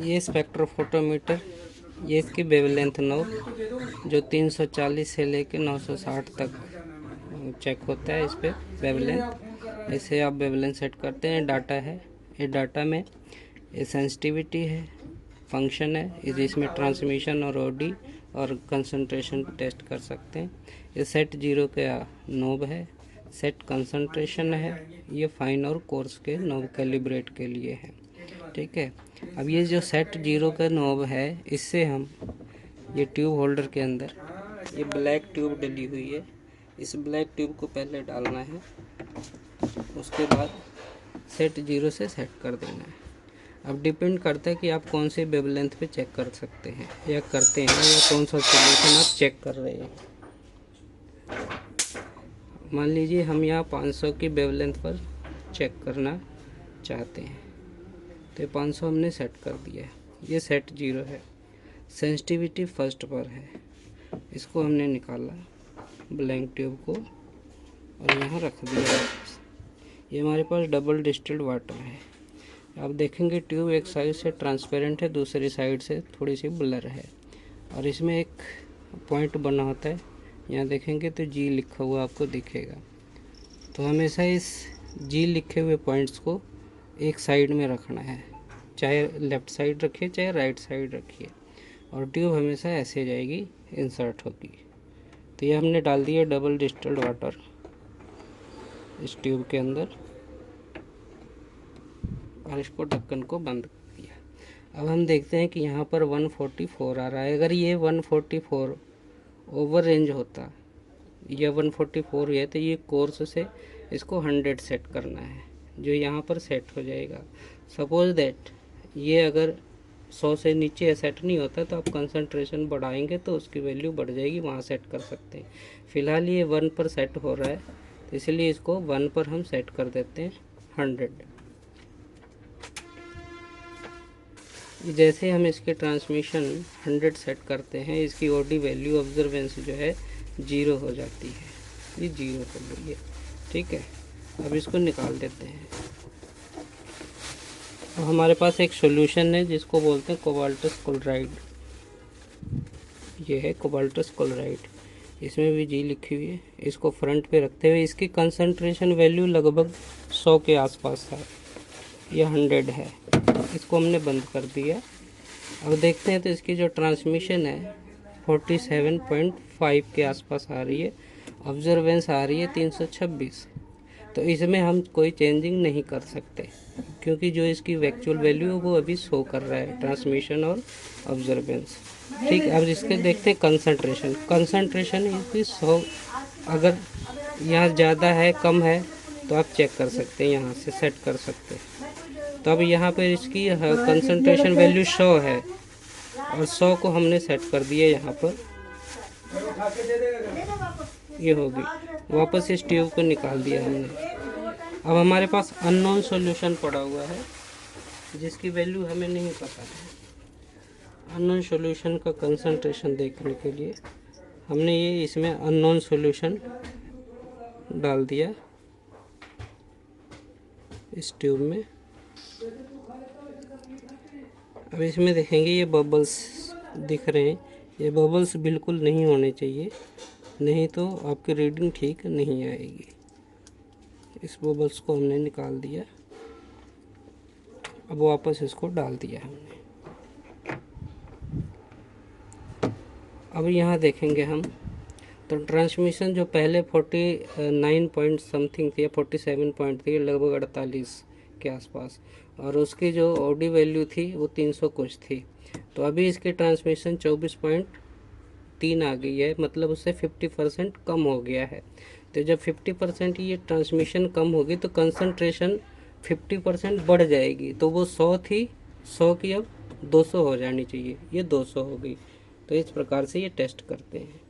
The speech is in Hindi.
ये स्पेक्ट्रोफोटोमीटर, ये इसकी वेवलेंथ नॉब जो 340 से लेकर 960 तक चेक होता है। इस पर वेवलेंथ, ऐसे आप वेवलेंथ सेट करते हैं। डाटा है, ये डाटा में ये सेंसिटिविटी है, फंक्शन है, इसमें ट्रांसमिशन और ओडी और कंसंट्रेशन टेस्ट कर सकते हैं। ये सेट 0 का नॉब है, सेट कंसंट्रेशन है, ये फाइन और कोर्स के नॉब कैलिब्रेट के लिए है। ठीक है, अब ये जो सेट 0 का नॉब है, इससे हम ये ट्यूब होल्डर के अंदर ये ब्लैक ट्यूब डली हुई है, इस ब्लैक ट्यूब को पहले डालना है, उसके बाद सेट 0 से सेट कर देना है। अब डिपेंड करता है कि आप कौन से वेवलेंथ पे चेक कर सकते हैं या करते हैं, या कौन सा सॉल्यूशन आप चेक कर रहे हैं। मान लीजिए हम यहाँ 500 की वेवलेंथ पर चेक करना चाहते हैं, तो 500 हमने सेट कर दिया है। ये सेट 0 है, सेंसिटिविटी फर्स्ट पर है, इसको हमने निकाला ब्लैंक ट्यूब को और यहाँ रख दिया। ये हमारे पास डबल डिस्टिल्ड वाटर है। आप देखेंगे ट्यूब एक साइड से ट्रांसपेरेंट है, दूसरी साइड से थोड़ी सी ब्लर है, और इसमें एक पॉइंट बना होता है। यहाँ देखेंगे तो जी लिखा हुआ आपको दिखेगा। तो हमेशा इस जी लिखे हुए पॉइंट्स को एक साइड में रखना है, चाहे लेफ़्ट साइड रखिए चाहे राइट साइड रखिए, और ट्यूब हमेशा ऐसे जाएगी, इंसर्ट होगी। तो ये हमने डाल दिया डबल डिस्टिल्ड वाटर इस ट्यूब के अंदर और इसको ढक्कन को बंद कर दिया। अब हम देखते हैं कि यहाँ पर 144 आ रहा है। अगर ये 144 ओवर रेंज होता या 144 है तो ये कोर्स से इसको 100 सेट करना है, जो यहाँ पर सेट हो जाएगा। सपोज दैट ये अगर 100 से नीचे सेट नहीं होता तो आप कंसंट्रेशन बढ़ाएंगे तो उसकी वैल्यू बढ़ जाएगी, वहाँ सेट कर सकते हैं। फ़िलहाल ये 1 पर सेट हो रहा है, तो इसलिए इसको 1 पर हम सेट कर देते हैं 100। जैसे हम इसके ट्रांसमिशन 100 सेट करते हैं, इसकी ओडी वैल्यू ऑब्जर्वेंस जो है 0 हो जाती है, ये 0 हो गई है। ठीक है, अब इसको निकाल देते हैं। अब हमारे पास एक सॉल्यूशन है जिसको बोलते हैं कोबाल्टस क्लोराइड। ये है कोबाल्टस क्लोराइड, इसमें भी जी लिखी हुई है। इसको फ्रंट पे रखते हुए इसकी कंसंट्रेशन वैल्यू लगभग 100 के आसपास है, यह 100 है। इसको हमने बंद कर दिया। अब देखते हैं तो इसकी जो ट्रांसमिशन है 47.5 के आसपास आ रही है, ऑब्जर्वेंस आ रही है 326। तो इसमें हम कोई चेंजिंग नहीं कर सकते, क्योंकि जो इसकी एक्चुअल वैल्यू है वो अभी शो कर रहा है, ट्रांसमिशन और ऑब्जर्वेंस। ठीक है, अब इसके देखते हैं कंसंट्रेशन इसकी 100, अगर यहाँ ज़्यादा है कम है तो आप चेक कर सकते हैं, यहाँ से सेट कर सकते हैं। तो अब यहाँ पर इसकी कंसंट्रेशन वैल्यू 100 है और 100 को हमने सेट कर दिया यहाँ पर, ये होगी। वापस इस ट्यूब को निकाल दिया हमने। अब हमारे पास अननोन सॉल्यूशन पड़ा हुआ है जिसकी वैल्यू हमें नहीं पता है। अननोन सॉल्यूशन का कंसंट्रेशन देखने के लिए हमने ये इसमें अननोन सॉल्यूशन डाल दिया इस ट्यूब में। अब इसमें देखेंगे ये बबल्स दिख रहे हैं, ये बबल्स बिल्कुल नहीं होने चाहिए, नहीं तो आपकी रीडिंग ठीक नहीं आएगी। इस बबल्स को हमने निकाल दिया। अब वापस इसको डाल दिया हमने। अब यहाँ देखेंगे हम तो ट्रांसमिशन जो पहले 49 पॉइंट समथिंग थी या 47 पॉइंट थी, लगभग 48 के आसपास, और उसकी जो ओडी वैल्यू थी वो 300 कुछ थी। तो अभी इसकी ट्रांसमिशन 24.3 आ गई है, मतलब उससे 50% कम हो गया है। तो जब 50% ये ट्रांसमिशन कम होगी तो कंसंट्रेशन 50% बढ़ जाएगी। तो वो 100 थी, 100 की अब 200 हो जानी चाहिए, ये 200 हो गई। तो इस प्रकार से ये टेस्ट करते हैं।